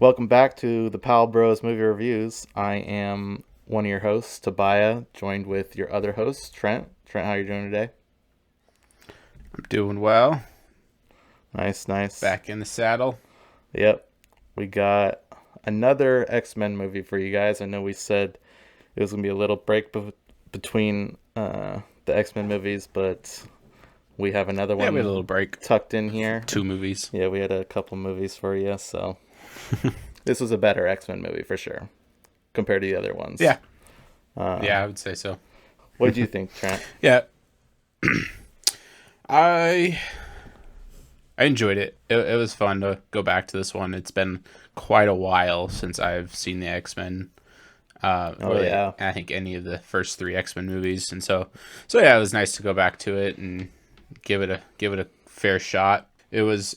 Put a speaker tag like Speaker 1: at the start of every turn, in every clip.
Speaker 1: Welcome back to the Pal Bros Movie Reviews. I am one of your hosts, Tobiah, joined with your other host, Trent. Trent, how are you doing today?
Speaker 2: I'm doing well.
Speaker 1: Nice, nice.
Speaker 2: Back in the saddle.
Speaker 1: Yep. We got another X-Men movie for you guys. I know we said it was going to be a little break between the X-Men movies, but we have another
Speaker 2: Yeah, we had a little
Speaker 1: one
Speaker 2: break.
Speaker 1: tucked in here.
Speaker 2: Two movies.
Speaker 1: Yeah, we had a couple movies for you, so this was a better X-Men movie for sure compared to the other ones.
Speaker 2: Yeah. Yeah, I would say so.
Speaker 1: What did you think, Trent?
Speaker 2: Yeah. I enjoyed it. It was fun to go back to this one. It's been quite a while since I've seen the X-Men.
Speaker 1: Yeah.
Speaker 2: I think any of the first three X-Men movies, and so yeah, it was nice to go back to it and give it a fair shot. It was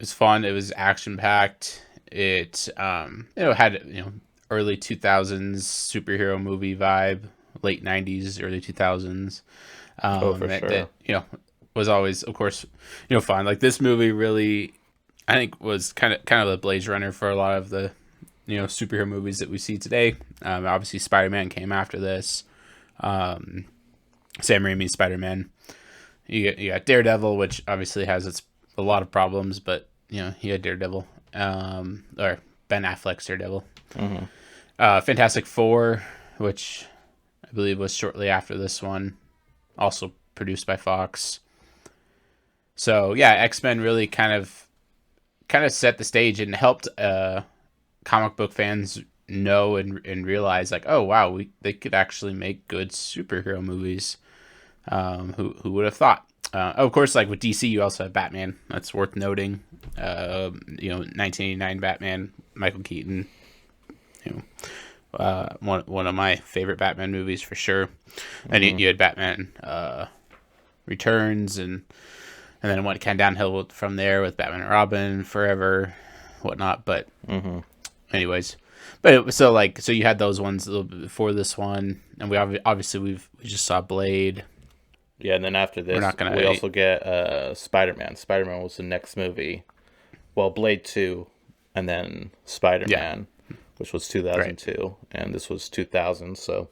Speaker 2: fun. It was action packed. It had early 2000s superhero movie vibe, late 90s, early 2000s.
Speaker 1: For
Speaker 2: That,
Speaker 1: sure.
Speaker 2: was always, of course, fun. Like this movie really, I think, was kind of the Blaze Runner for a lot of the superhero movies that we see today. Obviously, Spider-Man came after this. Sam Raimi's Spider-Man. You got Daredevil, which obviously has a lot of problems, but he had Daredevil, or Ben Affleck's Daredevil.
Speaker 1: Mm-hmm.
Speaker 2: Fantastic Four, which I believe was shortly after this one, also produced by Fox. So yeah, X-Men really kind of set the stage and helped comic book fans know and realize, like, oh wow, they could actually make good superhero movies. Who would have thought? Of course, like with DC, you also have Batman. That's worth noting. 1989 Batman, Michael Keaton. One of my favorite Batman movies for sure. And you had Batman Returns, and then it went kind of downhill from there with Batman and Robin, Forever, whatnot. But anyways, so you had those ones a little bit before this one, and we just saw Blade.
Speaker 1: Yeah, and then after this, we also get Spider-Man. Spider-Man was the next movie. Well, Blade 2, and then Spider-Man, which was 2002, and this was 2000, so...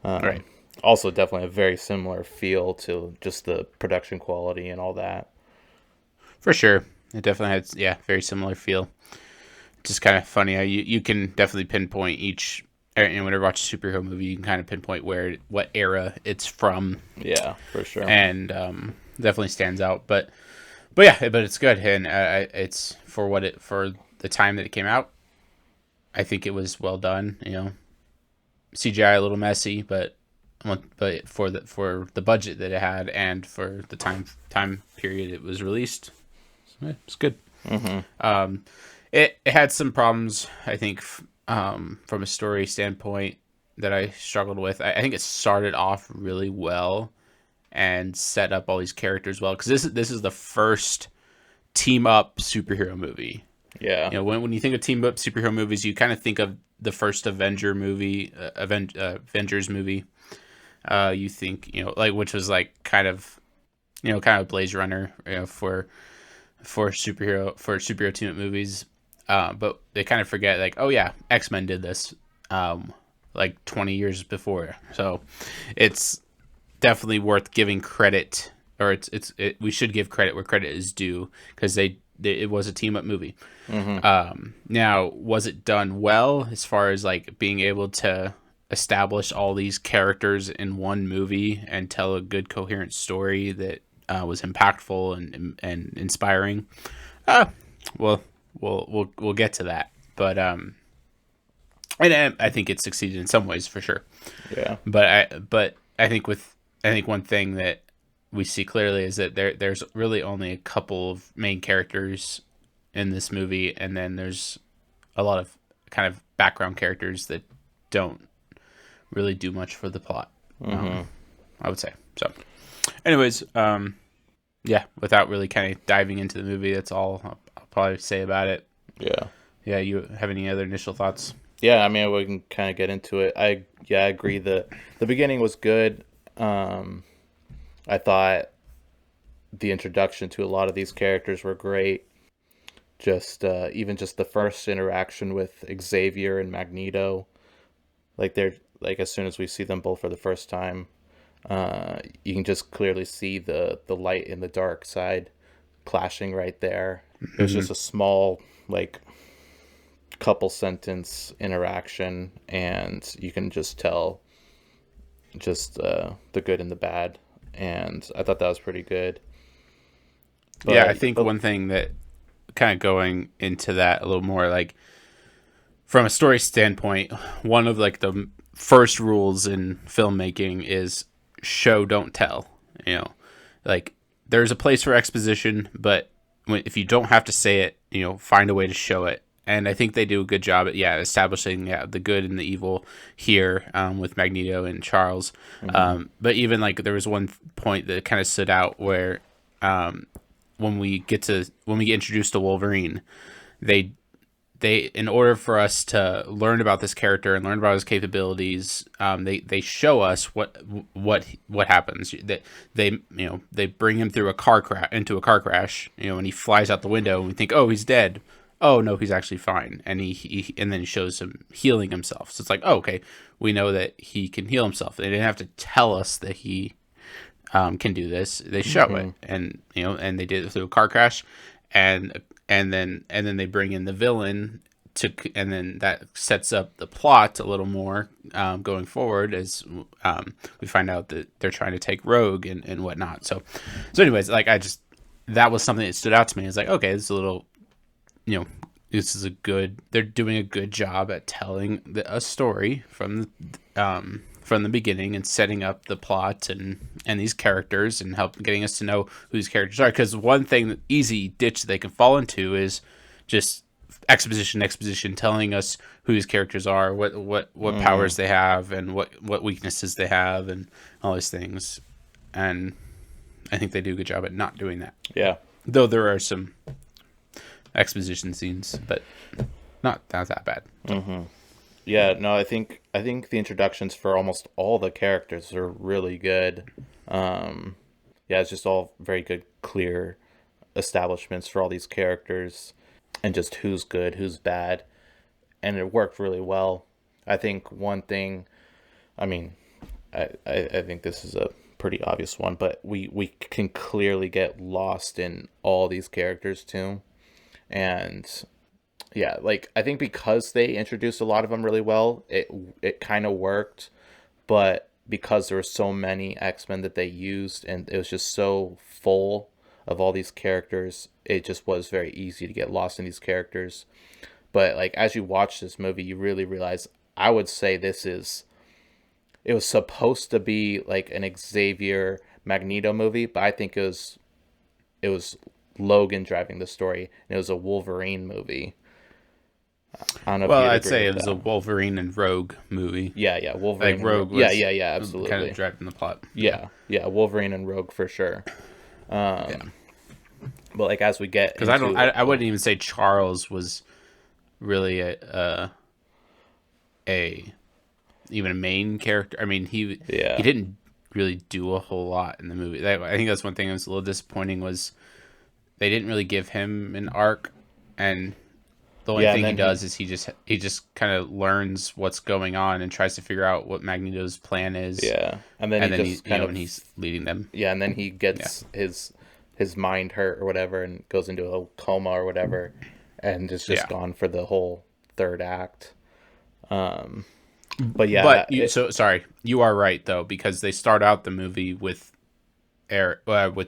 Speaker 2: Right.
Speaker 1: Also, definitely a very similar feel to just the production quality and all that.
Speaker 2: For sure. It definitely had, very similar feel. Just kind of funny how you can definitely pinpoint each... And whenever you watch a superhero movie, you can kind of pinpoint what era it's from.
Speaker 1: Yeah, for sure.
Speaker 2: And definitely stands out. But it's good, and it's for the time that it came out. I think it was well done. CGI a little messy, but for the budget that it had and for the time period it was released, it's good.
Speaker 1: Mm-hmm.
Speaker 2: It had some problems, I think. From a story standpoint that I struggled with. I think it started off really well and set up all these characters well, because this is the first team up superhero movie.
Speaker 1: Yeah.
Speaker 2: When you think of team up superhero movies, you kind of think of the first Avenger movie, Avengers movie. You think which was like kind of Blaze Runner, for superhero team up movies. But they kind of forget, like, oh yeah, X-Men did this, like 20 years before. So it's definitely worth giving credit, or we should give credit where credit is due, because it was a team up movie. Now, was it done well as far as like being able to establish all these characters in one movie and tell a good coherent story that was impactful and inspiring? Well, we'll get to that, but and I think it succeeded in some ways for sure.
Speaker 1: Yeah.
Speaker 2: But I think one thing that we see clearly is that there's really only a couple of main characters in this movie, and then there's a lot of kind of background characters that don't really do much for the plot. I would say so. Anyways, without really kind of diving into the movie, that's all I'll probably say about it. Yeah, you have any other initial thoughts?
Speaker 1: Yeah, I mean, we can kind of get into it. I agree. The beginning was good. I thought the introduction to a lot of these characters were great. just even just the first interaction with Xavier and Magneto, like they're like as soon as we see them both for the first time, you can just clearly see the light and the dark side clashing right there. It was just a small like couple sentence interaction, and you can just tell just the good and the bad, and I thought that was pretty good.
Speaker 2: But, yeah, I think one thing that kind of going into that a little more, like from a story standpoint, one of like the first rules in filmmaking is show, don't tell. You know, like there's a place for exposition, but if you don't have to say it, you know, find a way to show it. And I think they do a good job at establishing the good and the evil here with Magneto and Charles. But even like there was one point that kind of stood out where when we get introduced to Wolverine, they in order for us to learn about this character and learn about his capabilities, they show us what happens. That they bring him through into a car crash, you know, and he flies out the window, and we think, oh, he's dead. Oh no, he's actually fine, and and then he shows him healing himself. So it's like, oh, okay, we know that he can heal himself. They didn't have to tell us that he can do this. They show it, and and they did it through a car crash, and then they bring in the villain and then that sets up the plot a little more going forward as we find out that they're trying to take Rogue and whatnot. So anyways, like that was something that stood out to me. It's like, okay, this is a little. They're doing a good job at telling a story from the beginning and setting up the plot and these characters and getting us to know who these characters are. Because one easy ditch they can fall into is just exposition, telling us who these characters are, what powers they have, and what weaknesses they have, and all these things. And I think they do a good job at not doing that.
Speaker 1: Yeah.
Speaker 2: Though there are some exposition scenes, but not that bad.
Speaker 1: Yeah, no, I think the introductions for almost all the characters are really good. It's just all very good, clear establishments for all these characters, and just who's good, who's bad, and it worked really well. I think one thing, I mean, I think this is a pretty obvious one, but we can clearly get lost in all these characters too. And yeah, like I think because they introduced a lot of them really well, it kind of worked. But because there were so many X-Men that they used, and it was just so full of all these characters, it just was very easy to get lost in these characters. But like as you watch this movie, you really realize, I would say it was supposed to be like an Xavier Magneto movie, but I think it was Logan driving the story, and it was a Wolverine movie. I don't know.
Speaker 2: Well, I'd say it was a Wolverine and Rogue movie.
Speaker 1: Yeah, Wolverine.
Speaker 2: Like Rogue
Speaker 1: was, yeah, absolutely.
Speaker 2: Kind of driving the plot.
Speaker 1: Yeah, Wolverine and Rogue for sure. But like as we get,
Speaker 2: because I wouldn't even say Charles was really a even a main character. I mean, he didn't really do a whole lot in the movie. I think that's one thing that was a little disappointing was they didn't really give him an arc, and the only thing he does is he just kind of learns what's going on and tries to figure out what Magneto's plan is.
Speaker 1: Yeah, and then
Speaker 2: he's leading them.
Speaker 1: Yeah, and then he gets his mind hurt or whatever, and goes into a coma or whatever, and is just gone for the whole third act. But
Speaker 2: sorry, you are right though, because they start out the movie with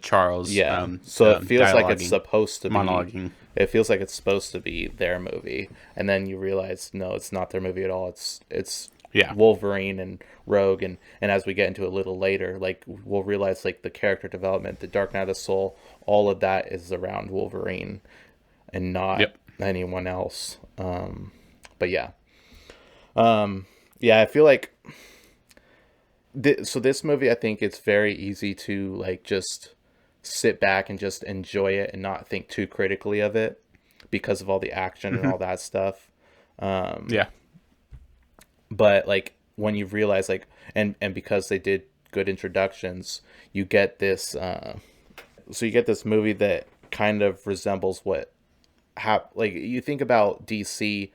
Speaker 2: Charles.
Speaker 1: Yeah. So it feels like it's supposed to be
Speaker 2: monologuing.
Speaker 1: It feels like it's supposed to be their movie, and then you realize no, it's not their movie at all. It's Wolverine and Rogue, and as we get into a little later, like we'll realize like the character development, the Dark Knight of the Soul, all of that is around Wolverine, and not anyone else. But I feel like. So this movie, I think it's very easy to like just sit back and just enjoy it and not think too critically of it because of all the action and all that stuff. But like when you realize like, and because they did good introductions, you get this. So you get this movie that kind of resembles what have, like, you think about DC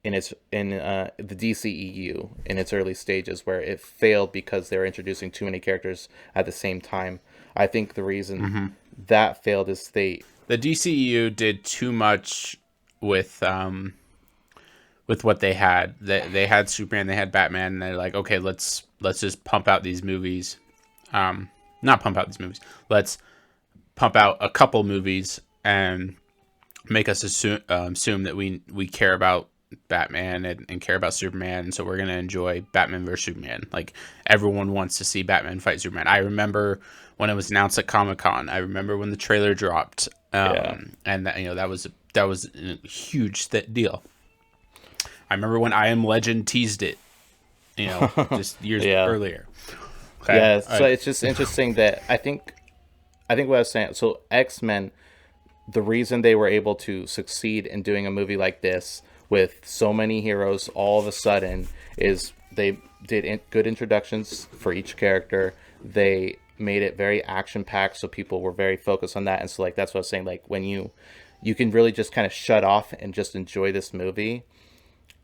Speaker 1: in the DCEU in its early stages, where it failed because they were introducing too many characters at the same time. I think the reason that failed is the
Speaker 2: DCEU did too much with what they had. They had Superman, they had Batman, and they're like, okay, let's just pump out these movies. Not pump out these movies. Let's pump out a couple movies and make us assume that we care about Batman and care about Superman, and so we're gonna enjoy Batman vs Superman. Like, everyone wants to see Batman fight Superman. I remember when it was announced at Comic-Con. I remember when the trailer dropped, and that was a huge deal. I remember when I Am Legend teased it, just years earlier.
Speaker 1: Okay. Yeah, so it's just interesting that I think what I was saying. So X-Men, the reason they were able to succeed in doing a movie like this with so many heroes all of a sudden is they did good introductions for each character. They made it very action-packed, so people were very focused on that. And so, like, that's what I was saying. Like, when you can really just kind of shut off and just enjoy this movie.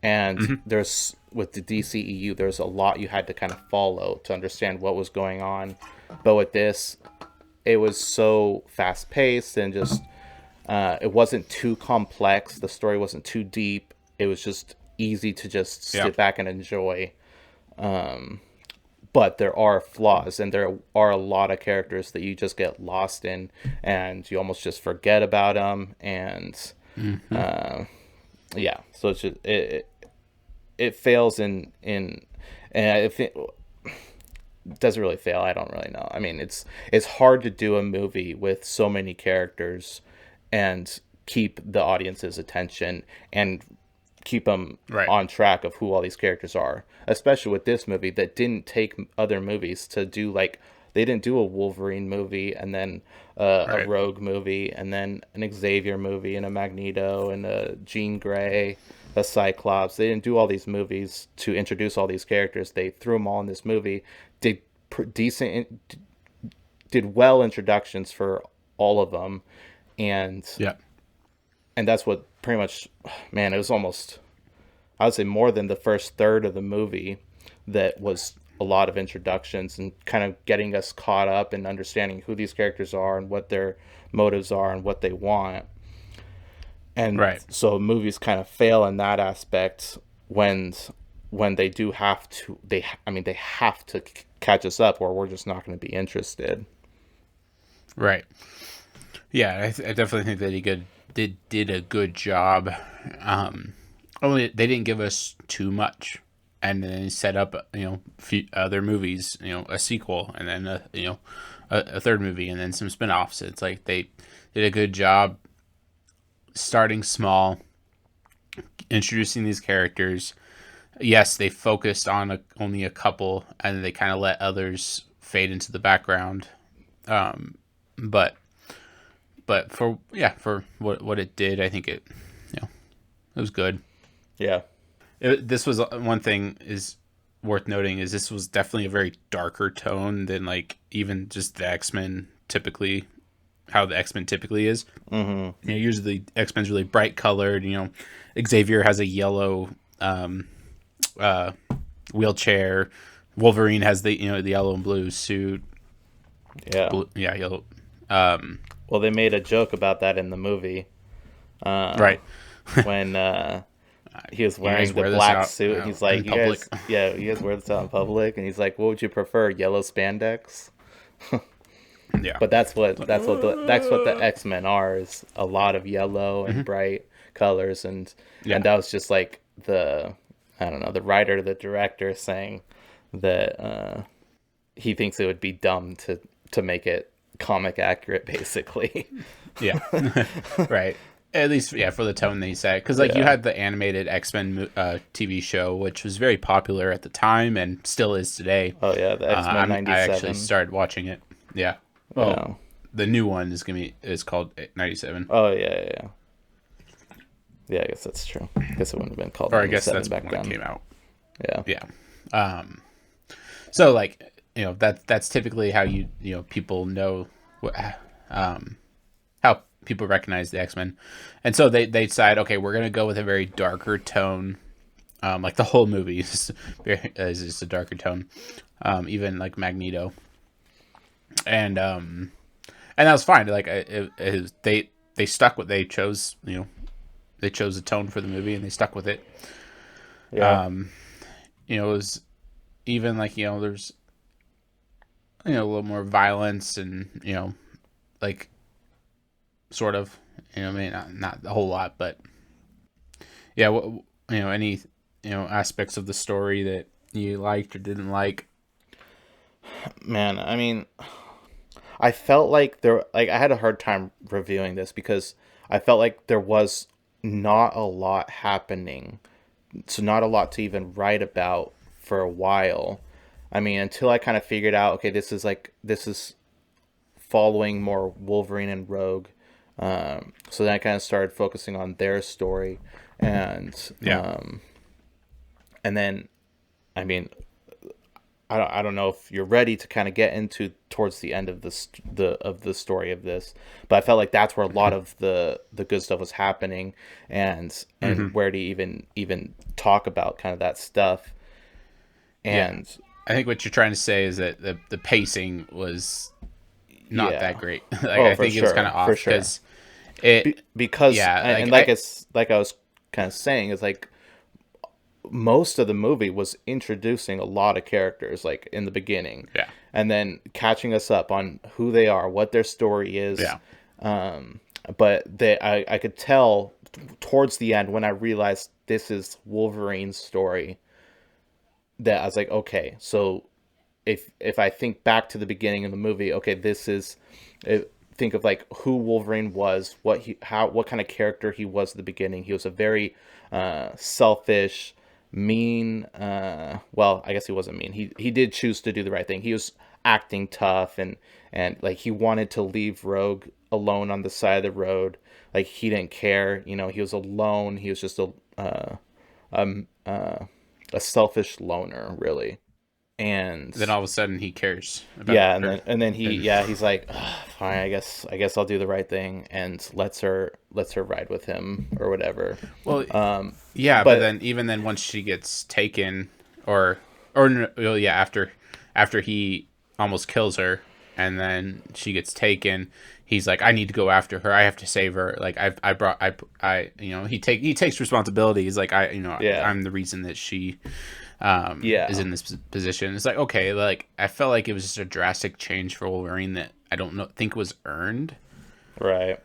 Speaker 1: And there's, with the DCEU, there's a lot you had to kind of follow to understand what was going on. But with this, it was so fast-paced and just it wasn't too complex. The story wasn't too deep. It was just easy to just sit back and enjoy. But there are flaws, and there are a lot of characters that you just get lost in, and you almost just forget about them. And so it's just, it fails in and I think doesn't really fail. I don't really know. I mean, it's hard to do a movie with so many characters and keep the audience's attention and keep them on track of who all these characters are, especially with this movie that didn't take other movies to do. Like, they didn't do a Wolverine movie and then a Rogue movie and then an Xavier movie and a Magneto and a Jean Grey, a Cyclops. They didn't do all these movies to introduce all these characters. They threw them all in this movie, did well introductions for all of them, and that's what pretty much, man, it was almost, I would say, more than the first third of the movie that was a lot of introductions and kind of getting us caught up and understanding who these characters are and what their motives are and what they want. And so movies kind of fail in that aspect when they do have to, they have to catch us up, or we're just not going to be interested.
Speaker 2: Right. Yeah, I definitely think that he did a good job. Only they didn't give us too much, and then he set up other movies, a sequel, and then a third movie, and then some spin-offs. It's like they did a good job starting small, introducing these characters. Yes, they focused on only a couple, and they kind of let others fade into the background. But for what it did, I think it was good.
Speaker 1: Yeah.
Speaker 2: This was one thing is worth noting is this was definitely a very darker tone than like even just the X-Men typically, how the X-Men typically is. Mm-hmm. Usually X-Men's really bright colored. Xavier has a yellow wheelchair. Wolverine has the the yellow and blue suit.
Speaker 1: Yeah.
Speaker 2: Yellow.
Speaker 1: Well, they made a joke about that in the movie.
Speaker 2: Right.
Speaker 1: When he was wearing the black suit. He's like, you guys wear this out in public? And he's like, what would you prefer, yellow spandex?
Speaker 2: Yeah.
Speaker 1: But that's what the X-Men are, is a lot of yellow and bright colors, and that was just like the writer, the director saying that he thinks it would be dumb to make it comic accurate, basically.
Speaker 2: Yeah. Right. At least, for the tone they said. Because, you had the animated X-Men TV show, which was very popular at the time and still is today.
Speaker 1: Oh, yeah, the X-Men 97.
Speaker 2: I actually started watching it. Yeah. Well, the new one is called 97.
Speaker 1: Oh, yeah. Yeah, I guess that's true. I guess it wouldn't have been called 97
Speaker 2: or I guess that's
Speaker 1: back
Speaker 2: when
Speaker 1: then.
Speaker 2: It came out.
Speaker 1: Yeah.
Speaker 2: Yeah. So, that's typically how people know how people recognize the X-Men. And so they decide, okay, we're going to go with a very darker tone. Like the whole movie is just a darker tone. Even like Magneto. And that was fine. Like they stuck with, they chose, they chose a tone for the movie and they stuck with it.
Speaker 1: Yeah.
Speaker 2: It was even like, there's, a little more violence and, like sort of, I mean, not a whole lot, but yeah, any, aspects of the story that you liked or didn't like.
Speaker 1: Man, I mean, I felt like I had a hard time reviewing this because I felt like there was not a lot happening. So not a lot to even write about for a while. I mean, until I kind of figured out, okay, this is following more Wolverine and Rogue. So then I kind of started focusing on their story, and and then, I mean, I don't know if you're ready to kind of get into towards the end of the story of this, but I felt like that's where a lot of the good stuff was happening, and where to even talk about kind of that stuff. And
Speaker 2: I think what you're trying to say is that the pacing was not that great. I think it was kind of off because
Speaker 1: like I was kind of saying, is like most of the movie was introducing a lot of characters like in the beginning, and then catching us up on who they are, what their story is. But I could tell towards the end when I realized this is Wolverine's story, that I was like, okay, so if I think back to the beginning of the movie, okay, this is, think of like who Wolverine was, what kind of character he was at the beginning. He was a very selfish, mean, well, I guess he wasn't mean. He did choose to do the right thing. He was acting tough, and like he wanted to leave Rogue alone on the side of the road. Like he didn't care, he was alone. He was just a selfish loner, really. And
Speaker 2: then all of a sudden he cares about her.
Speaker 1: and then he's like, fine, I guess I'll do the right thing, and lets her ride with him or whatever.
Speaker 2: Well, but then even then, once she gets taken, after he almost kills her, and then she gets taken, he's like, I need to go after her. I have to save her. Like he takes responsibility. He's like, I'm the reason that she is in this position. It's like, okay, like I felt like it was just a drastic change for Wolverine that I don't think was earned.
Speaker 1: Right.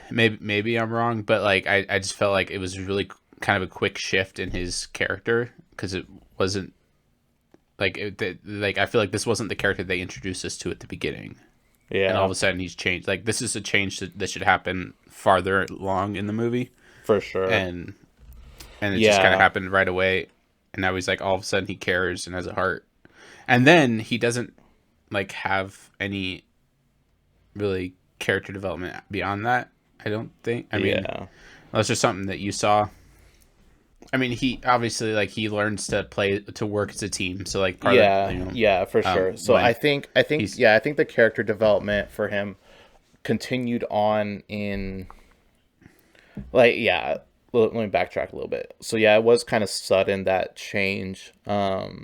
Speaker 2: Maybe I'm wrong, but like I just felt like it was really kind of a quick shift in his character, because it wasn't like I feel like this wasn't the character they introduced us to at the beginning. Yeah. And all of a sudden he's changed. Like this is a change that should happen farther along in the movie.
Speaker 1: For sure.
Speaker 2: And it just kind of happened right away. And now he's like, all of a sudden he cares and has a heart. And then he doesn't like have any really character development beyond that, I don't think. I mean, that's just something that you saw. I mean, he obviously like he learns to work as a team. So like part of,
Speaker 1: for sure. So I think the character development for him continued on in like let me backtrack a little bit. So it was kind of sudden, that change. But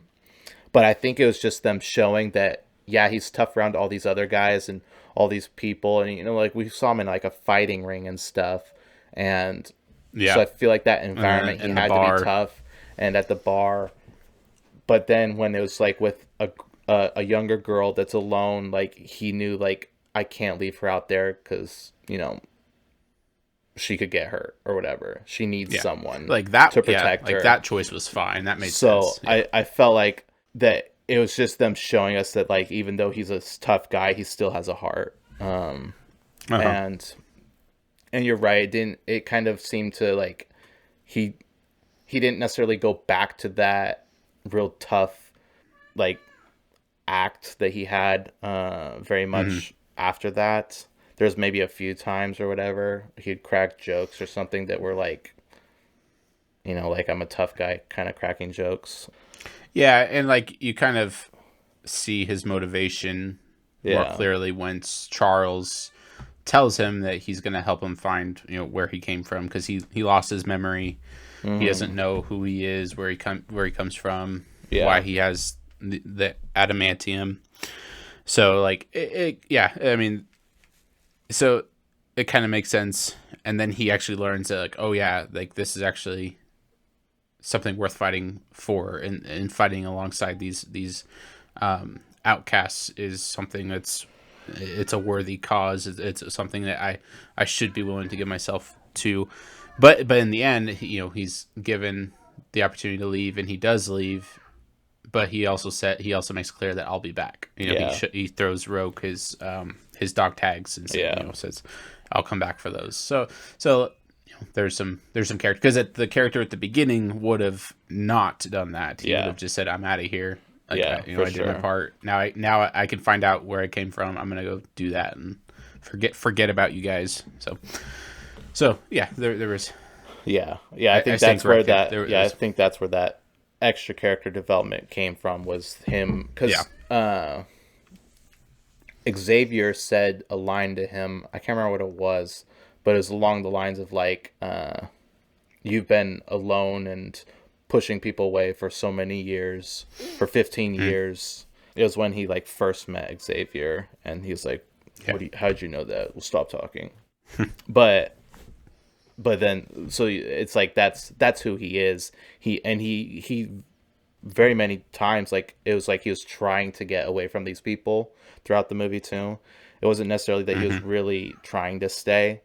Speaker 1: I think it was just them showing that he's tough around all these other guys and all these people, and like we saw him in like a fighting ring and stuff, and so I feel like that environment he had to be tough, and at the bar. But then when it was like with a younger girl that's alone, like he knew like I can't leave her out there because she could get hurt or whatever. She needs someone
Speaker 2: like that
Speaker 1: to protect her.
Speaker 2: Like that choice was fine. That made sense.
Speaker 1: So I felt like that it was just them showing us that like even though he's a tough guy, he still has a heart. And you're right. It kind of seemed to like he didn't necessarily go back to that real tough like act that he had very much after that. There's maybe a few times or whatever he'd crack jokes or something that were like, like I'm a tough guy kind of cracking jokes.
Speaker 2: Yeah, and like you kind of see his motivation more clearly once Charles tells him that he's going to help him find, where he came from, because he lost his memory. He doesn't know who he is, where he comes from, why he has the adamantium. So like I mean, so it kind of makes sense. And then he actually learns that, like, oh yeah, like this is actually something worth fighting for, and fighting alongside these outcasts is something it's a worthy cause. It's something that I should be willing to give myself to. But in the end, he's given the opportunity to leave, and he does leave. But he also makes clear that I'll be back. He throws Rogue his dog tags and says, I'll come back for those. So there's some character, because the character at the beginning would have not done that. He would have just said, I'm out of here. Like, I did my part. Now I can find out where I came from. I'm gonna go do that and forget about you guys. So yeah, there was.
Speaker 1: Yeah. I think that's where that. I think that's where that extra character development came from, was him, because Xavier said a line to him. I can't remember what it was, but it was along the lines of like, "You've been alone and pushing people away for so many years, for 15 years." It was when he like first met Xavier, and he's like, how'd you know that? We'll stop talking. but then, so it's like, that's who he is. He very many times, like, it was like he was trying to get away from these people throughout the movie too. It wasn't necessarily that he was really trying to stay.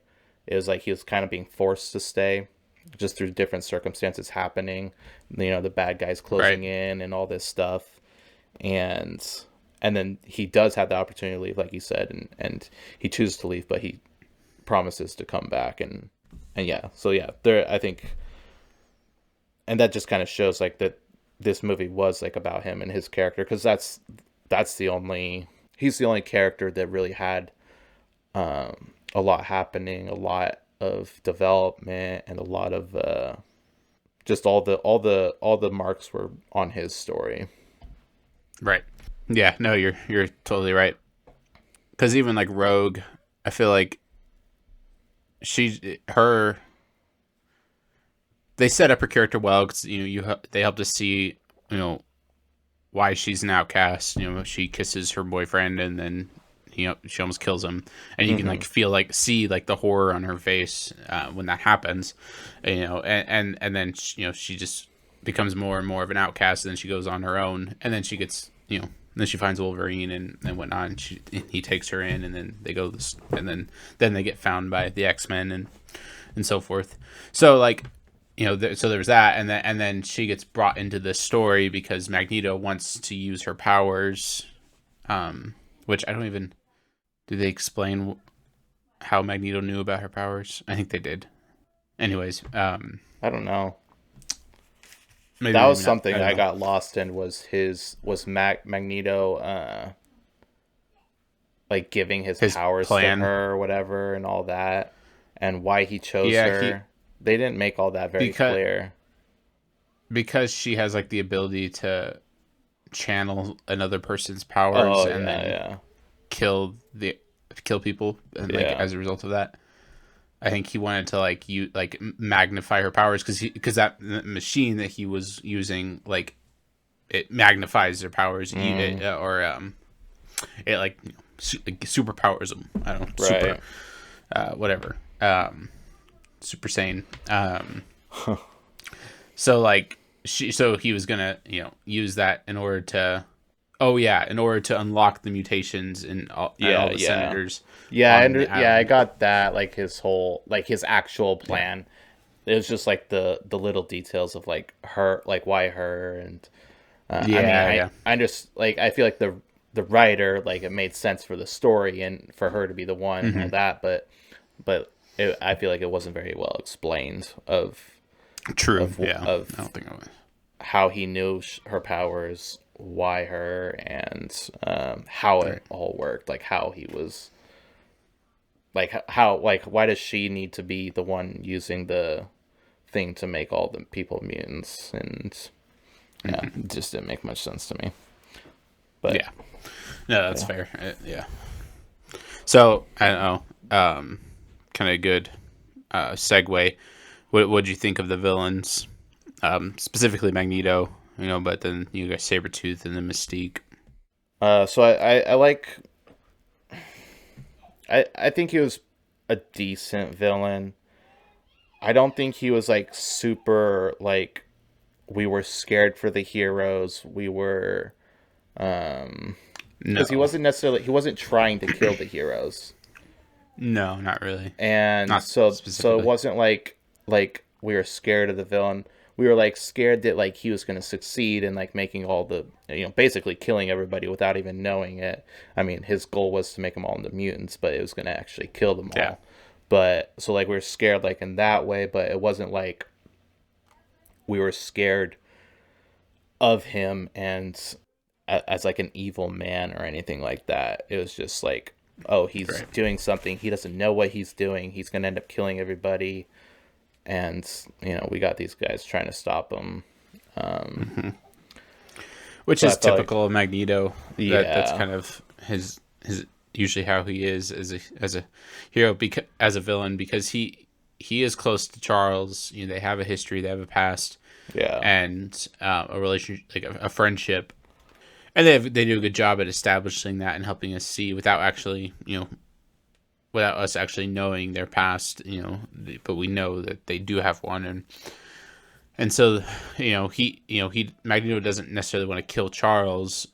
Speaker 1: It was like he was kind of being forced to stay, just through different circumstances happening, the bad guys closing in and all this stuff. And then he does have the opportunity to leave, like you said, and he chooses to leave, but he promises to come back. And there, I think, and that just kind of shows like that this movie was like about him and his character, because he's the only character that really had a lot happening, a lot of development, and a lot of just all the marks were on his story.
Speaker 2: Right. Yeah, no, you're totally right. Because even like Rogue, I feel like they set up her character well, because they helped us see why she's an outcast. She kisses her boyfriend, and then she almost kills him, and you can like see the horror on her face when that happens, and then she just becomes more and more of an outcast, and then she goes on her own, and then she gets then she finds Wolverine and whatnot, and he takes her in, and then they go and then they get found by the X-Men and so forth. So like, so there's that, and then she gets brought into this story because Magneto wants to use her powers, which I don't even. Did they explain how Magneto knew about her powers? I think they did. Anyways,
Speaker 1: I don't know. That was something I got lost in. Was Magneto like giving his powers plan to her or whatever, and all that, and why he chose her? They didn't make all that very clear. Because she has like the ability to channel another person's powers then kill people, and like as a result of that, I think he wanted to magnify her powers, because that machine that he was using, like, it magnifies their powers, it superpowers them. I don't know, super, whatever, super sane. So like he was gonna use that in order to. In order to unlock the mutations in all the senators. I got that. Like his whole, like his actual plan. It was just like the little details of like her, like why her, and I just like, I feel like the writer, like, it made sense for the story and for her to be the one and all that, but I feel like it wasn't very well explained of
Speaker 2: I don't think it was.
Speaker 1: How he knew her powers, why her, and how it all worked, like how he was, like how, like, why does she need to be the one using the thing to make all the people mutants? And it just didn't make much sense to me. But
Speaker 2: no, that's fair. So I don't know. kind of good segue. What did you think of the villains, specifically Magneto? But then you got Sabretooth and then Mystique.
Speaker 1: So I like. I think he was a decent villain. I don't think he was like super like. We were scared for the heroes. We were, because he wasn't trying to kill the heroes.
Speaker 2: No, not really.
Speaker 1: And not so it wasn't like we were scared of the villain. We were like scared that like he was going to succeed in like making all the, basically killing everybody without even knowing it. I mean, his goal was to make them all into mutants, but it was going to actually kill them all. But so like we were scared like in that way, but it wasn't like we were scared of him and as like an evil man or anything like that. It was just like, oh, he's doing something. He doesn't know what he's doing. He's going to end up killing everybody. And, we got these guys trying to stop him.
Speaker 2: Which is typical of Magneto. That's kind of his usually how he is as a hero, as a villain, because he is close to Charles. They have a history, they have a past.
Speaker 1: Yeah.
Speaker 2: And a relationship, like a friendship. And they do a good job at establishing that and helping us see without us actually knowing their past, but we know that they do have one. And so, Magneto doesn't necessarily want to kill Charles,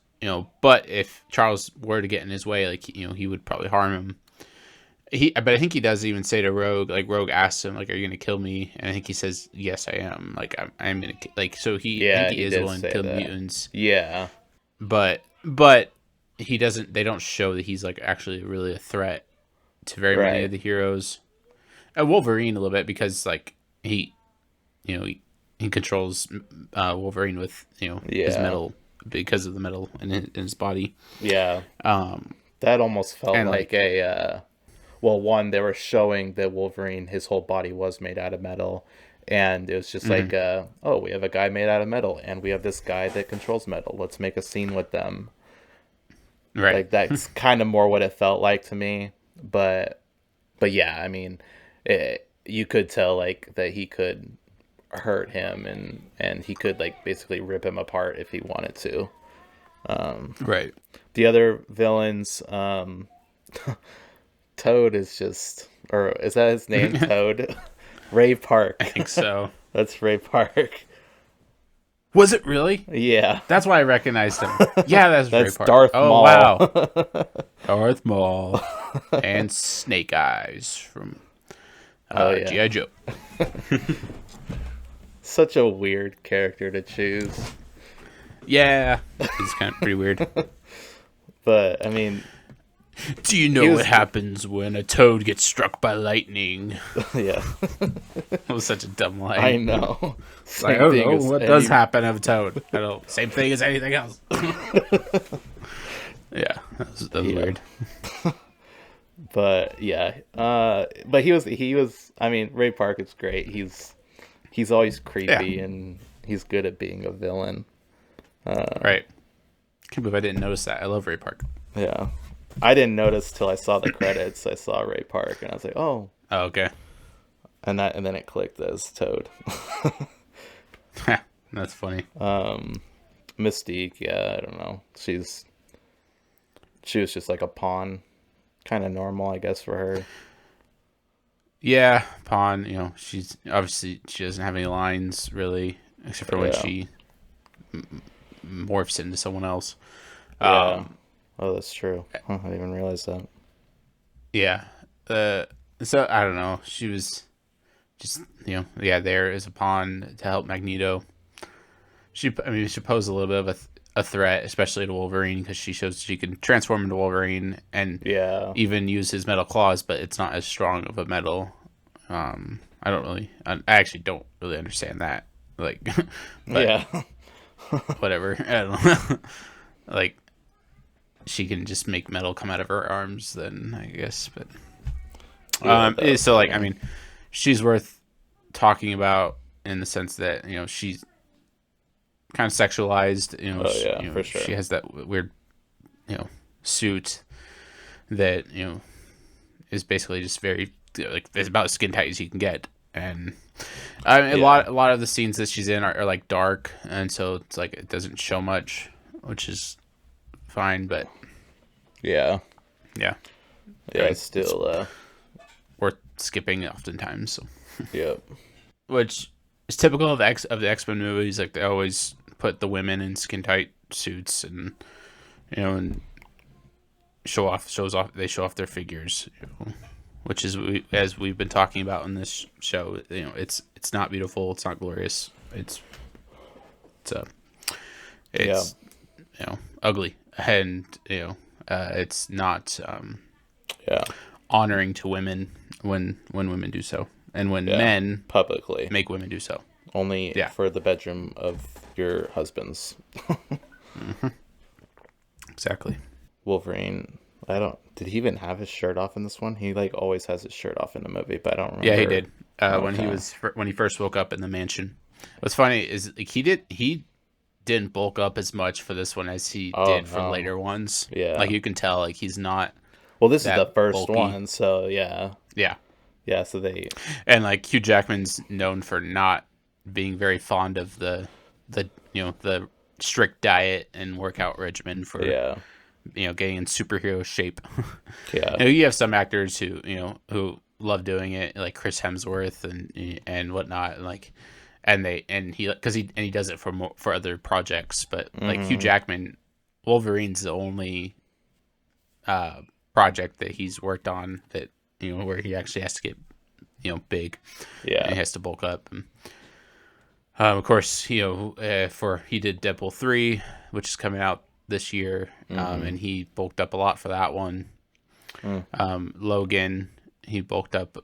Speaker 2: but if Charles were to get in his way, like, he would probably harm him. But I think he does even say to Rogue, like Rogue asks him, like, "Are you going to kill me?" And I think he says, "Yes, I am. Like, I'm going to like." So he is willing to kill the mutants.
Speaker 1: Yeah.
Speaker 2: But he doesn't. They don't show that he's like actually really a threat to very many of the heroes. Wolverine a little bit, because like he controls Wolverine with his metal, because of the metal in his body.
Speaker 1: Yeah. That almost felt like a. Well, one, they were showing that Wolverine, his whole body was made out of metal. And it was just like, we have a guy made out of metal. And we have this guy that controls metal. Let's make a scene with them.
Speaker 2: Right.
Speaker 1: Like, that's kind of more what it felt like to me. But yeah, I mean, you could tell, like, that he could hurt him. And he could, like, basically rip him apart if he wanted to.
Speaker 2: Right.
Speaker 1: The other villains... Toad is just, or is that his name? Toad? Ray Park.
Speaker 2: I think so.
Speaker 1: That's Ray Park.
Speaker 2: Was it really?
Speaker 1: Yeah.
Speaker 2: That's why I recognized him. Yeah, that's Ray Park.
Speaker 1: Darth Maul.
Speaker 2: Wow. Darth Maul and Snake Eyes from G.I. Joe.
Speaker 1: Such a weird character to choose.
Speaker 2: Yeah, it's kind of pretty weird.
Speaker 1: But I mean.
Speaker 2: Do you know what happens when a toad gets struck by lightning?
Speaker 1: Yeah.
Speaker 2: That was such a dumb line.
Speaker 1: I know.
Speaker 2: I don't know what does happen of a toad. I don't. Same thing as anything else. Yeah, that was weird.
Speaker 1: But yeah, but he was. I mean, Ray Park is great. He's always creepy and he's good at being a villain.
Speaker 2: Right. Can't believe I didn't notice that. I love Ray Park.
Speaker 1: Yeah. I didn't notice till I saw the credits. I saw Ray Park, and I was like, "Oh,
Speaker 2: okay."
Speaker 1: And then it clicked as Toad.
Speaker 2: That's funny.
Speaker 1: Mystique, yeah, I don't know. She was just like a pawn, kind of normal, I guess, for her.
Speaker 2: Yeah, pawn. She's obviously she doesn't have any lines really, except for when she morphs into someone else.
Speaker 1: Yeah. Oh, that's true. I didn't even realize that.
Speaker 2: Yeah. So, I don't know. She was just, there as a pawn to help Magneto. She posed a little bit of a threat, especially to Wolverine, because she shows she can transform into Wolverine and even use his metal claws, but it's not as strong of a metal. I actually don't really understand that. Like, but whatever. I don't know. Like, she can just make metal come out of her arms, then I guess. But so like, I mean, she's worth talking about in the sense that she's kind of sexualized.
Speaker 1: For sure.
Speaker 2: She has that weird suit that is basically just very like it's about as skin tight as you can get, and I mean, a lot of the scenes that she's in are like dark, and so it's like it doesn't show much, which is fine, but
Speaker 1: yeah,
Speaker 2: it's
Speaker 1: still
Speaker 2: worth skipping oftentimes. So.
Speaker 1: Yep.
Speaker 2: Which is typical of the X-Men movies. Like they always put the women in skin tight suits, and and they show off their figures, which is as we've been talking about in this show. It's not beautiful. It's not glorious. It's ugly, and it's not honoring to women when women do so, and when men
Speaker 1: publicly
Speaker 2: make women do so.
Speaker 1: Only for the bedroom of your husbands.
Speaker 2: Mm-hmm. Exactly.
Speaker 1: Wolverine, did he even have his shirt off in this one? He like always has his shirt off in the movie, but I don't remember.
Speaker 2: Yeah, he did. When he first woke up in the mansion. What's funny is like he didn't bulk up as much for this one as he did for later ones.
Speaker 1: Yeah.
Speaker 2: Like you can tell like he's not.
Speaker 1: Well, this is the first
Speaker 2: bulky.
Speaker 1: one, so yeah.
Speaker 2: Yeah.
Speaker 1: Yeah, so
Speaker 2: and like Hugh Jackman's known for not being very fond of the strict diet and workout regimen for getting in superhero shape.
Speaker 1: Yeah.
Speaker 2: You have some actors who love doing it, like Chris Hemsworth and whatnot, and he does it for other projects, but like Hugh Jackman, Wolverine's the only project that he's worked on that where he actually has to get big, and he has to bulk up. And, of course, he did Deadpool 3, which is coming out this year, and he bulked up a lot for that one. Logan, he bulked up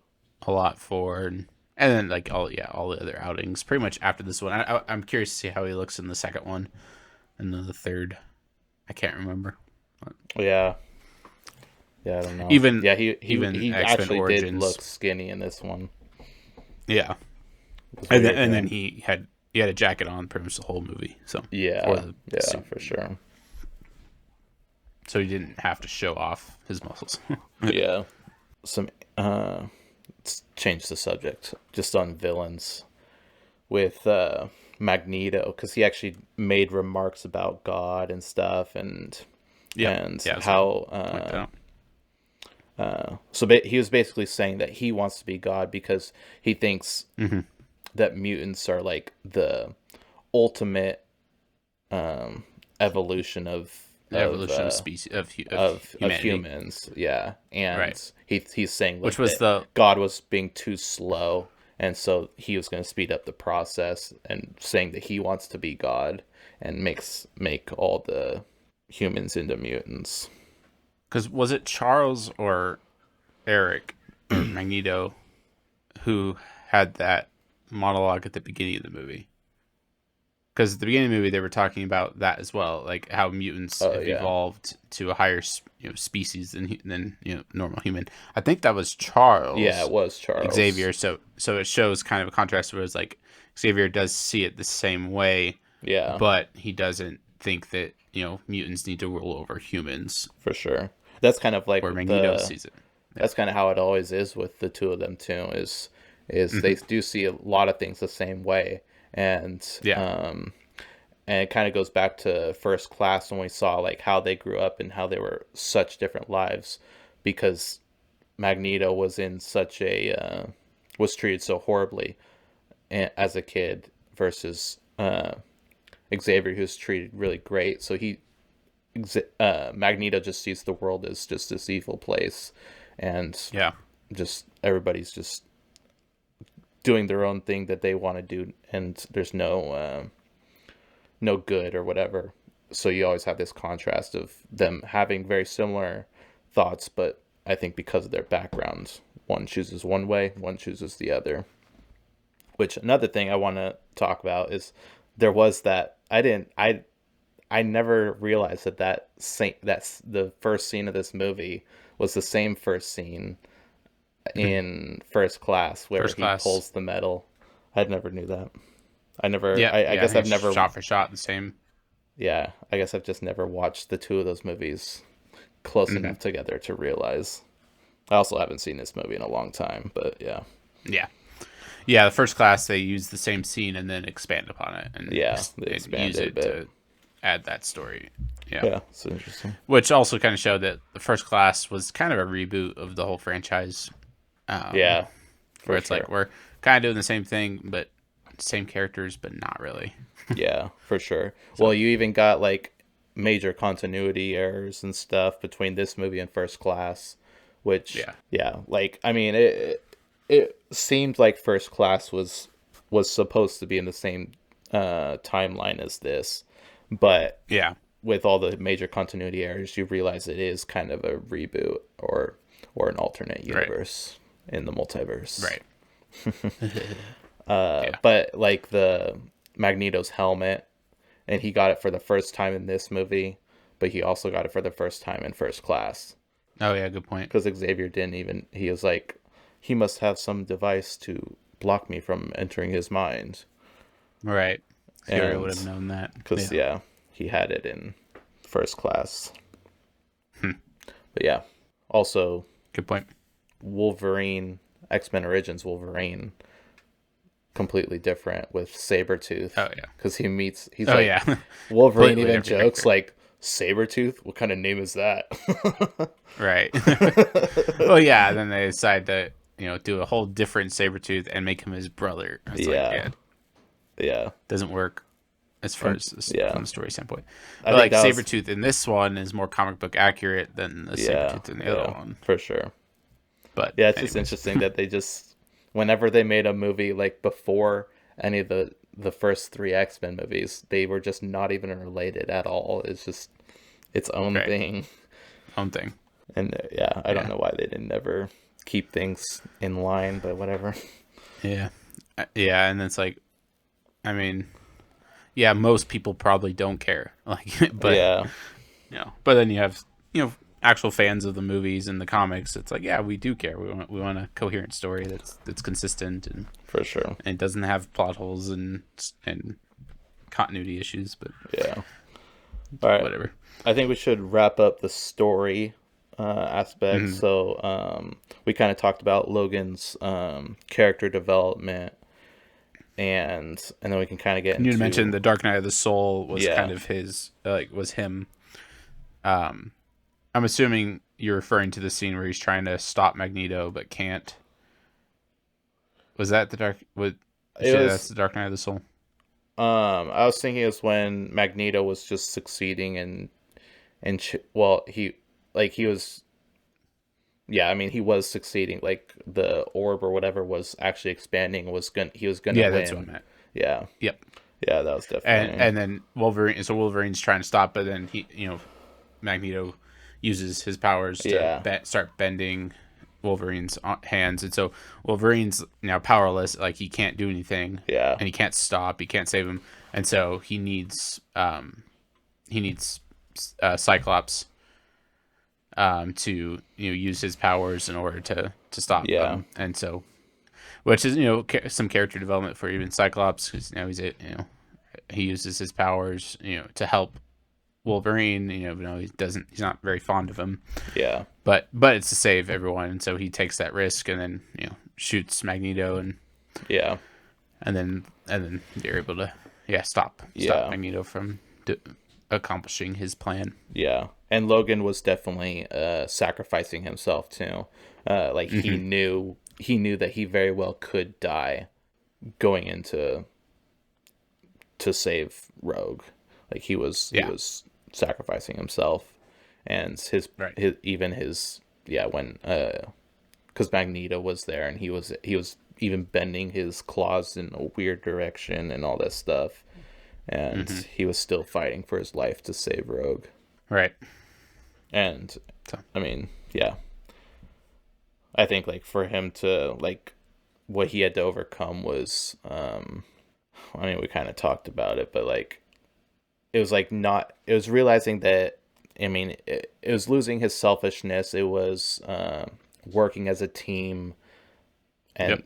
Speaker 2: a lot for, and then like all the other outings. Pretty much after this one, I'm curious to see how he looks in the second one, and then the third. I can't remember.
Speaker 1: Yeah, I don't know. He actually Origins. Did look skinny in this one.
Speaker 2: Yeah. And then he had a jacket on pretty much the whole movie. So
Speaker 1: for sure.
Speaker 2: So he didn't have to show off his muscles.
Speaker 1: Yeah. Let's change the subject. Just on villains with Magneto, because he actually made remarks about God and stuff, and how. He was basically saying that he wants to be God because he thinks that mutants are like the ultimate evolution of
Speaker 2: species of
Speaker 1: humans. Yeah, and he's saying
Speaker 2: which was
Speaker 1: God was being too slow, and so he was going to speed up the process, and saying that he wants to be God and make all the humans into mutants.
Speaker 2: Because was it Charles or Eric or Magneto who had that monologue at the beginning of the movie? Because at the beginning of the movie, they were talking about that as well, like how mutants have evolved to a higher species than normal human. I think that was Charles.
Speaker 1: Yeah, it was Charles.
Speaker 2: Xavier. So it shows kind of a contrast where it's like Xavier does see it the same way.
Speaker 1: Yeah.
Speaker 2: But he doesn't think that mutants need to rule over humans.
Speaker 1: For sure. That's kind of like
Speaker 2: where Magneto sees it.
Speaker 1: Yeah. That's kind of how it always is with the two of them too. Is they do see a lot of things the same way, and and it kind of goes back to First Class when we saw like how they grew up and how they were such different lives, because Magneto was in such a was treated so horribly as a kid versus Xavier, who's treated really great. So Magneto just sees the world as just this evil place, and just everybody's just doing their own thing that they want to do, and there's no good or whatever. So you always have this contrast of them having very similar thoughts, but I think because of their backgrounds, one chooses one way, one chooses the other. Which, another thing I want to talk about is there was that I never realized that's the first scene of this movie was the same first scene in First Class where he pulls the medal. I never knew that. I guess I've never
Speaker 2: shot for shot the same.
Speaker 1: Yeah, I guess I've just never watched the two of those movies close enough together to realize. I also haven't seen this movie in a long time, but yeah.
Speaker 2: Yeah, the First Class, they use the same scene and then expand upon it and,
Speaker 1: they
Speaker 2: use it to add that story.
Speaker 1: Yeah, it's interesting.
Speaker 2: Which also kind of showed that the First Class was kind of a reboot of the whole franchise.
Speaker 1: Where
Speaker 2: it's like we're kind of doing the same thing, but same characters, but not really.
Speaker 1: Yeah, for sure. So, well, you even got like major continuity errors and stuff between this movie and First Class, which like I mean it seemed like First Class was supposed to be in the same timeline as this, but with all the major continuity errors, you realize it is kind of a reboot or an alternate universe in the multiverse,
Speaker 2: right?
Speaker 1: But like the Magneto's helmet, and he got it for the first time in this movie, but he also got it for the first time in First Class.
Speaker 2: Oh yeah, good point.
Speaker 1: Because Xavier he was like, he must have some device to block me from entering his mind.
Speaker 2: Right. Fury would have known that.
Speaker 1: Because he had it in First Class. But yeah, also
Speaker 2: good point.
Speaker 1: Wolverine, X-Men Origins Wolverine, completely different with Sabretooth.
Speaker 2: Oh yeah,
Speaker 1: because he's Wolverine even jokes character. Like, Sabretooth, what kind of name is that?
Speaker 2: Right. Well, yeah, then they decide to do a whole different Sabretooth and make him his brother. It's doesn't work as far as from a story standpoint. But like Sabretooth in this one is more comic book accurate than the Sabretooth in the other one,
Speaker 1: for sure.
Speaker 2: But
Speaker 1: yeah, it's just interesting that they just, whenever they made a movie like before any of the first 3 X-Men movies, they were just not even related at all. It's just its own thing.
Speaker 2: Own thing.
Speaker 1: And I don't know why they didn't ever keep things in line, but whatever.
Speaker 2: Yeah, and it's like, I mean, most people probably don't care. Like, but but then you have actual fans of the movies and the comics. It's like, we do care. We want a coherent story that's consistent and
Speaker 1: for sure,
Speaker 2: and doesn't have plot holes and continuity issues. But
Speaker 1: all right,
Speaker 2: whatever.
Speaker 1: I think we should wrap up the story aspect. Mm-hmm. So we kind of talked about Logan's character development, and then we can kind of get into...
Speaker 2: You mentioned the Dark Knight of the Soul was kind of his, was him. I'm assuming you're referring to the scene where he's trying to stop Magneto but can't. Was that the Dark? That's the Dark Knight of the Soul.
Speaker 1: I was thinking it was when Magneto was just succeeding he was succeeding. Like the orb or whatever was actually expanding. He was gonna win.
Speaker 2: That's what I meant.
Speaker 1: Yeah.
Speaker 2: Yep.
Speaker 1: Yeah, that was definitely.
Speaker 2: And then Wolverine. So Wolverine's trying to stop, but then Magneto uses his powers to start bending Wolverine's hands, and so Wolverine's now powerless. Like, he can't do anything.
Speaker 1: Yeah.
Speaker 2: And he can't stop. He can't save him, and so he needs Cyclops to use his powers in order to stop them. And so, which is some character development for even Cyclops, because now he uses his powers to help Wolverine. He's not very fond of him.
Speaker 1: Yeah.
Speaker 2: But it's to save everyone, and so he takes that risk and then shoots Magneto and and then they're able to stop Magneto from accomplishing his plan.
Speaker 1: Yeah. And Logan was definitely sacrificing himself too. He knew that he very well could die going into to save Rogue. Like, he was sacrificing himself, and his when because Magneto was there, and he was even bending his claws in a weird direction and all that stuff, and he was still fighting for his life to save Rogue.
Speaker 2: Right.
Speaker 1: And I think for him to what he had to overcome was we kind of talked about it, but it was realizing that it was losing his selfishness. It was working as a team, and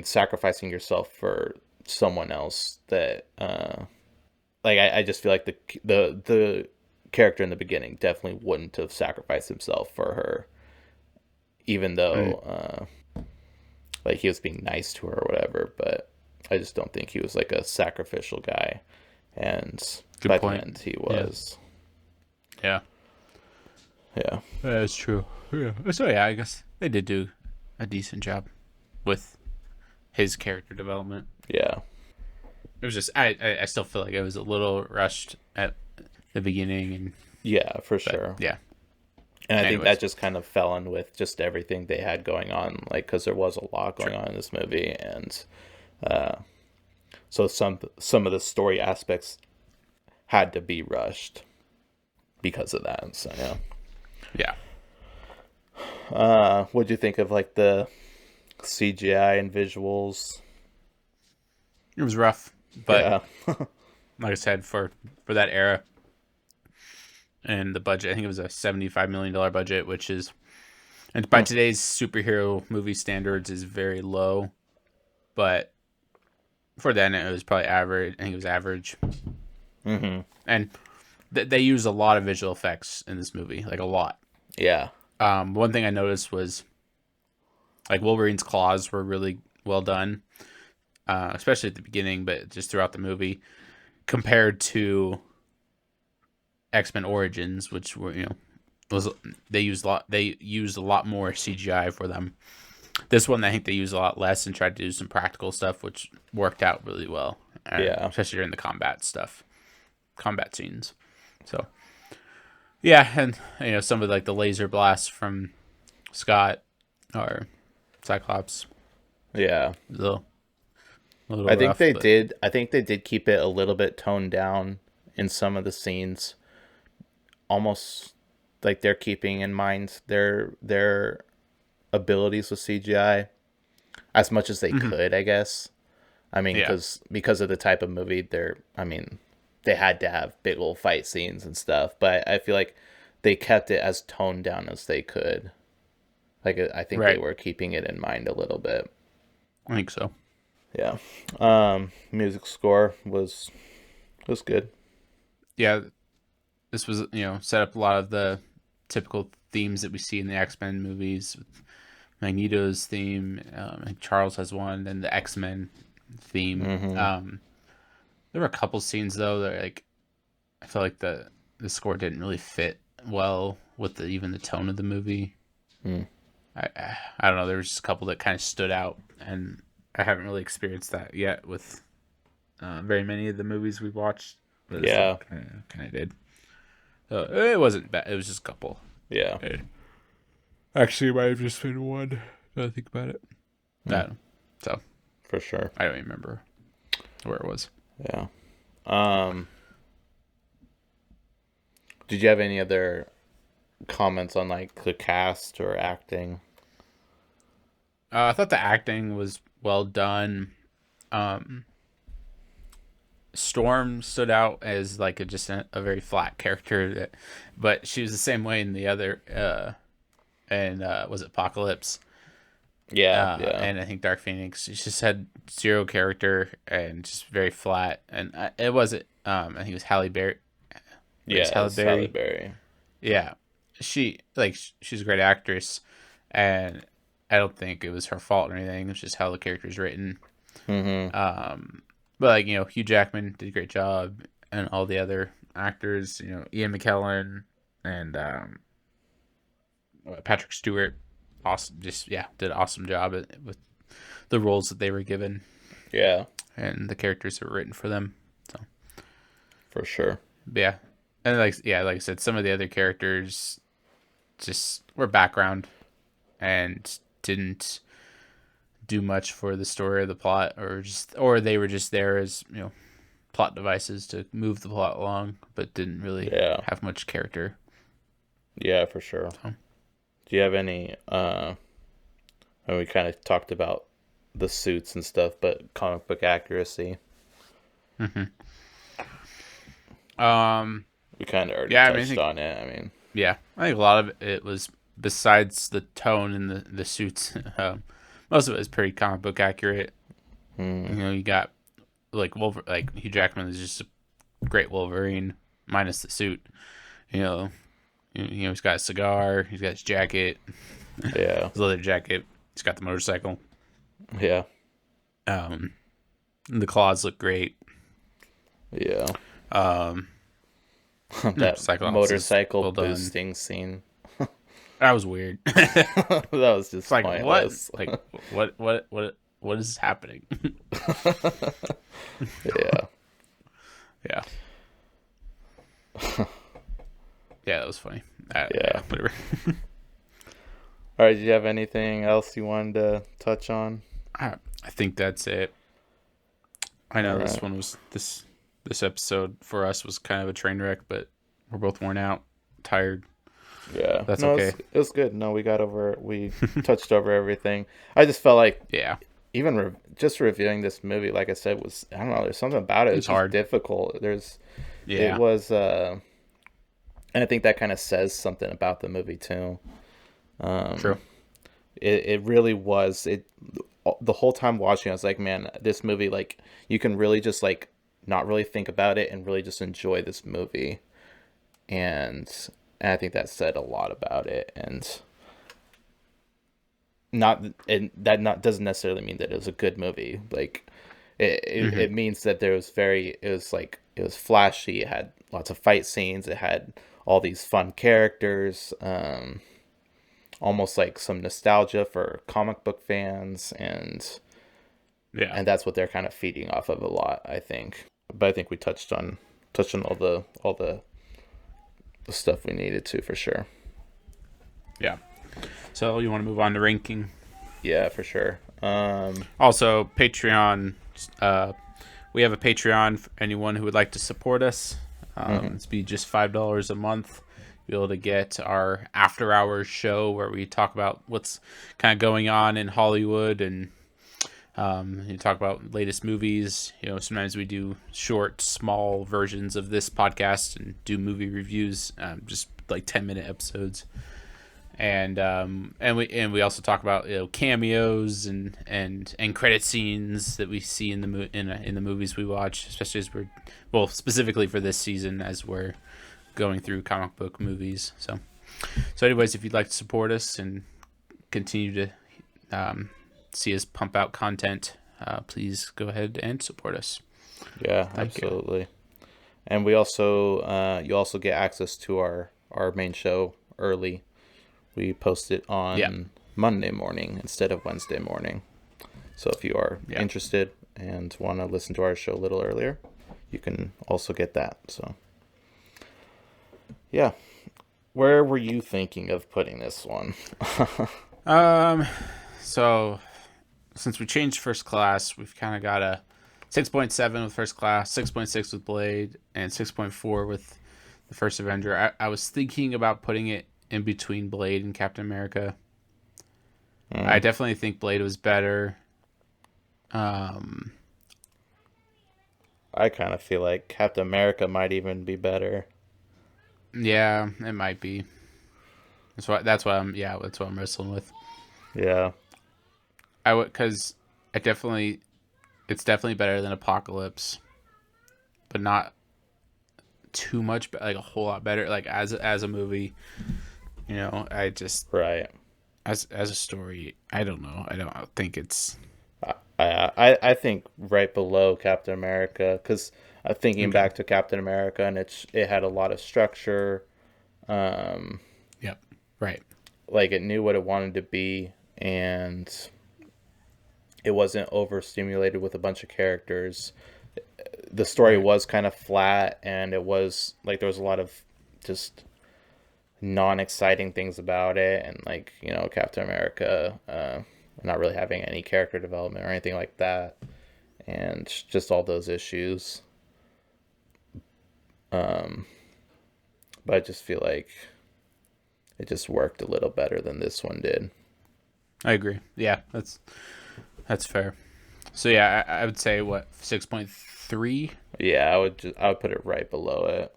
Speaker 1: sacrificing yourself for someone else. That I just feel like the character in the beginning definitely wouldn't have sacrificed himself for her. even though like he was being nice to her or whatever. But I just don't think he was like a sacrificial guy, and
Speaker 2: Good
Speaker 1: by
Speaker 2: point.
Speaker 1: the end he was.
Speaker 2: Yeah.
Speaker 1: Yeah,
Speaker 2: That's true. Yeah. So yeah, I guess they did do a decent job with his character development.
Speaker 1: yeah.
Speaker 2: It was just I still feel like it was a little rushed at the beginning, and
Speaker 1: Yeah, for sure.
Speaker 2: yeah.
Speaker 1: And I think that just kind of fell in with just everything they had going on, like, because there was a lot going on in this movie, and so some of the story aspects had to be rushed because of that. So
Speaker 2: yeah.
Speaker 1: What'd you think of like the CGI and visuals?
Speaker 2: It was rough, but
Speaker 1: Yeah.
Speaker 2: like I said, for that era and the budget, I think it was a $75 million budget, which is, and by today's superhero movie standards, is very low. But for then, it was probably average. I think it was average.
Speaker 1: Mm-hmm.
Speaker 2: And they used a lot of visual effects in this movie, like a lot.
Speaker 1: Yeah.
Speaker 2: One thing I noticed was like Wolverine's claws were really well done, especially at the beginning, but just throughout the movie, compared to X-Men Origins, which were they used a lot more CGI for them. This one, I think they used a lot less and tried to do some practical stuff, which worked out really well.
Speaker 1: Yeah,
Speaker 2: especially during the combat scenes. So yeah, and some of like the laser blasts from Scott or Cyclops.
Speaker 1: Yeah.
Speaker 2: A little
Speaker 1: I think
Speaker 2: rough,
Speaker 1: they
Speaker 2: but
Speaker 1: did. I think they did keep it a little bit toned down in some of the scenes, almost like they're keeping in mind their abilities with CGI as much as they could, I guess. I mean, because of the type of movie they had to have big old fight scenes and stuff, but I feel like they kept it as toned down as they could. Like, I think they were keeping it in mind a little bit.
Speaker 2: I think so.
Speaker 1: Yeah. Music score was good.
Speaker 2: Yeah, this was set up a lot of the typical themes that we see in the X-Men movies. Magneto's theme, I think Charles has one, and the X-Men theme.
Speaker 1: Mm-hmm.
Speaker 2: There were a couple scenes though that I felt like the score didn't really fit well with even the tone of the movie. I don't know. There was just a couple that kind of stood out, and I haven't really experienced that yet with very many of the movies we've watched. But
Speaker 1: yeah,
Speaker 2: kind of did. It wasn't bad. It was just a couple.
Speaker 1: Yeah.
Speaker 2: Actually, it might have just been one. Now I think about it. So
Speaker 1: for sure,
Speaker 2: I don't even remember where it was.
Speaker 1: Yeah. Did you have any other comments on like the cast or acting?
Speaker 2: I thought the acting was well done. Storm stood out as like a very flat character, but she was the same way in the other. And was it Apocalypse?
Speaker 1: Yeah.
Speaker 2: And I think Dark Phoenix. She just had zero character and just very flat. And it wasn't. I think it was Halle Berry.
Speaker 1: Yeah, Halle Berry.
Speaker 2: Yeah, she's a great actress, and I don't think it was her fault or anything. It's just how the character's written.
Speaker 1: Mm-hmm.
Speaker 2: But Hugh Jackman did a great job, and all the other actors, Ian McKellen and Patrick Stewart, awesome. Just did an awesome job with the roles that they were given.
Speaker 1: Yeah,
Speaker 2: and the characters that were written for them. So
Speaker 1: for sure.
Speaker 2: But yeah, and like I said, some of the other characters just were background and didn't do much for the story or the plot, or they were just there as plot devices to move the plot along, but didn't really have much character.
Speaker 1: Yeah, for sure. So. Do you have any? We kind of talked about the suits and stuff, but comic book accuracy.
Speaker 2: Mm-hmm.
Speaker 1: We kind of already touched on it.
Speaker 2: I think a lot of it was, besides the tone and the suits, most of it is pretty comic book accurate. You got like Hugh Jackman is just a great Wolverine minus the suit. He's got a cigar, he's got his jacket,
Speaker 1: Yeah.
Speaker 2: His leather jacket. He's got the motorcycle.
Speaker 1: Yeah.
Speaker 2: The claws look great.
Speaker 1: Yeah. That
Speaker 2: Cyclops
Speaker 1: motorcycle boosting scene.
Speaker 2: That was weird.
Speaker 1: That was just
Speaker 2: like
Speaker 1: pointless.
Speaker 2: What is happening?
Speaker 1: Yeah.
Speaker 2: Yeah. Yeah, that was funny.
Speaker 1: Yeah.
Speaker 2: Whatever.
Speaker 1: All right. Do you have anything else you wanted to touch on?
Speaker 2: I think that's it. I know this one was this episode for us was kind of a train wreck, but we're both worn out, tired.
Speaker 1: Yeah,
Speaker 2: that's okay.
Speaker 1: It was good. No, we touched over everything. I just felt like, even just reviewing this movie, like I said, I don't know. There's something about it. It's hard, difficult. It was, and I think that kind of says something about the movie too.
Speaker 2: True.
Speaker 1: It really was. The whole time watching, I was like, man, this movie, like, you can really just like not really think about it and really just enjoy this movie, and I think that said a lot about it. And that doesn't necessarily mean that it was a good movie. Like, it means that it was flashy. It had lots of fight scenes. It had all these fun characters. Almost like some nostalgia for comic book fans, and that's what they're kind of feeding off of a lot, I think. But I think we touched on all the stuff we needed to, for sure.
Speaker 2: Yeah. So you want to move on to ranking?
Speaker 1: Yeah, for sure.
Speaker 2: Also, Patreon. We have a Patreon for anyone who would like to support us. It's be just $5 a month. Be able to get our after hours show where we talk about what's kind of going on in Hollywood, and you talk about latest movies. Sometimes we do short, small versions of this podcast and do movie reviews, just like 10-minute episodes. And we also talk about cameos and credit scenes that we see in the movies we watch, especially as specifically for this season as we're going through comic book movies. So anyways, if you'd like to support us and continue to see us pump out content, please go ahead and support us.
Speaker 1: Yeah, absolutely. And we also you also get access to our main show early. We post it on Monday morning instead of Wednesday morning. So if you are interested and want to listen to our show a little earlier, you can also get that. So yeah. Where were you thinking of putting this one?
Speaker 2: So since we changed First Class, we've kind of got a 6.7 with First Class, 6.6 with Blade, and 6.4 with the first Avenger. I was thinking about putting it in between Blade and Captain America. I definitely think Blade was better.
Speaker 1: I kind of feel like Captain America might even be better.
Speaker 2: Yeah, it might be. That's what I'm wrestling with.
Speaker 1: Yeah.
Speaker 2: Because it's definitely better than Apocalypse, but not too much, like a whole lot better. Like as a movie, I just as a story, I don't know. I don't think it's.
Speaker 1: I think right below Captain America, because thinking back to Captain America, and it had a lot of structure.
Speaker 2: Yep. Right.
Speaker 1: Like, it knew what it wanted to be, and it wasn't overstimulated with a bunch of characters. The story was kind of flat, and it was like there was a lot of just non-exciting things about it, and like Captain America not really having any character development or anything like that, and just all those issues. But I just feel like it just worked a little better than this one did.
Speaker 2: I agree. Yeah, that's fair. So yeah, I would say 6.3.
Speaker 1: Yeah, I would put it right below it.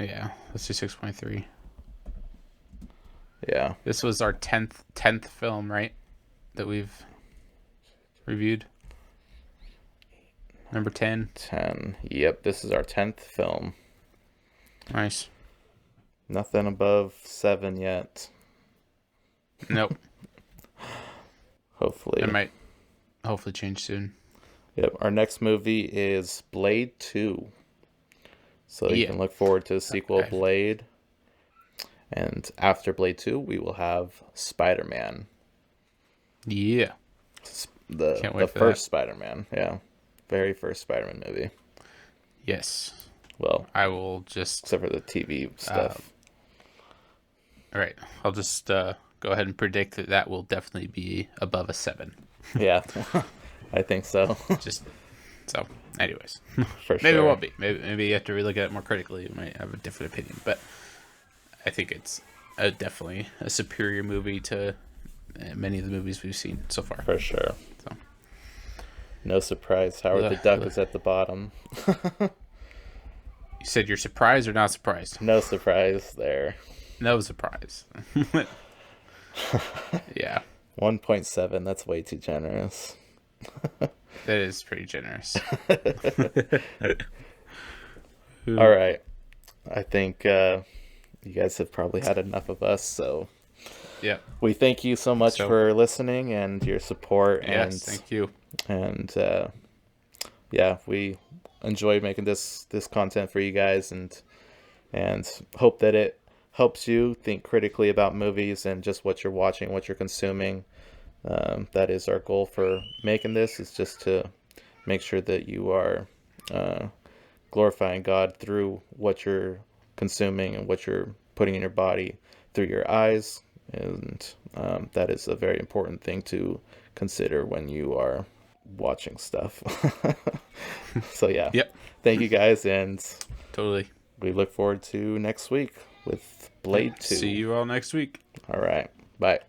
Speaker 2: Yeah, let's do 6.3.
Speaker 1: Yeah,
Speaker 2: this was our 10th film, right? That we've reviewed. Number 10.
Speaker 1: 10. Yep, this is our 10th film.
Speaker 2: Nice.
Speaker 1: Nothing above 7 yet.
Speaker 2: Nope.
Speaker 1: Hopefully.
Speaker 2: It might hopefully change soon.
Speaker 1: Yep. Our next movie is Blade 2. So you can look forward to the sequel, Blade. And after Blade 2, we will have Spider-Man.
Speaker 2: Yeah.
Speaker 1: The first Spider-Man. Yeah. Very first Spider-Man movie.
Speaker 2: Yes.
Speaker 1: Well,
Speaker 2: I will just...
Speaker 1: Except for the TV stuff.
Speaker 2: All right. I'll just go ahead and predict that will definitely be above a 7.
Speaker 1: Yeah. I think so.
Speaker 2: So, anyways.
Speaker 1: For
Speaker 2: Maybe
Speaker 1: sure.
Speaker 2: it won't be. Maybe you have to relook at it more critically. You might have a different opinion. But I think it's definitely a superior movie to many of the movies we've seen so far.
Speaker 1: For sure.
Speaker 2: So.
Speaker 1: No surprise. Howard the Duck is at the bottom.
Speaker 2: You said you're surprised or not surprised?
Speaker 1: No surprise there.
Speaker 2: No surprise. Yeah.
Speaker 1: 1.7. That's way too generous.
Speaker 2: That is pretty generous.
Speaker 1: All right. I think you guys have probably had enough of us, so
Speaker 2: yeah.
Speaker 1: We thank you so much for listening and your support.
Speaker 2: Yes, thank you.
Speaker 1: And yeah, we enjoy making this content for you guys, and hope that it helps you think critically about movies and just what you're watching, what you're consuming. That is our goal for making this, is just to make sure that you are glorifying God through what you're consuming and what you're putting in your body through your eyes. And that is a very important thing to consider when you are watching stuff. So yeah.
Speaker 2: Yep.
Speaker 1: Thank you guys, and
Speaker 2: totally.
Speaker 1: We look forward to next week with Blade 2.
Speaker 2: See you all next week.
Speaker 1: All right. Bye.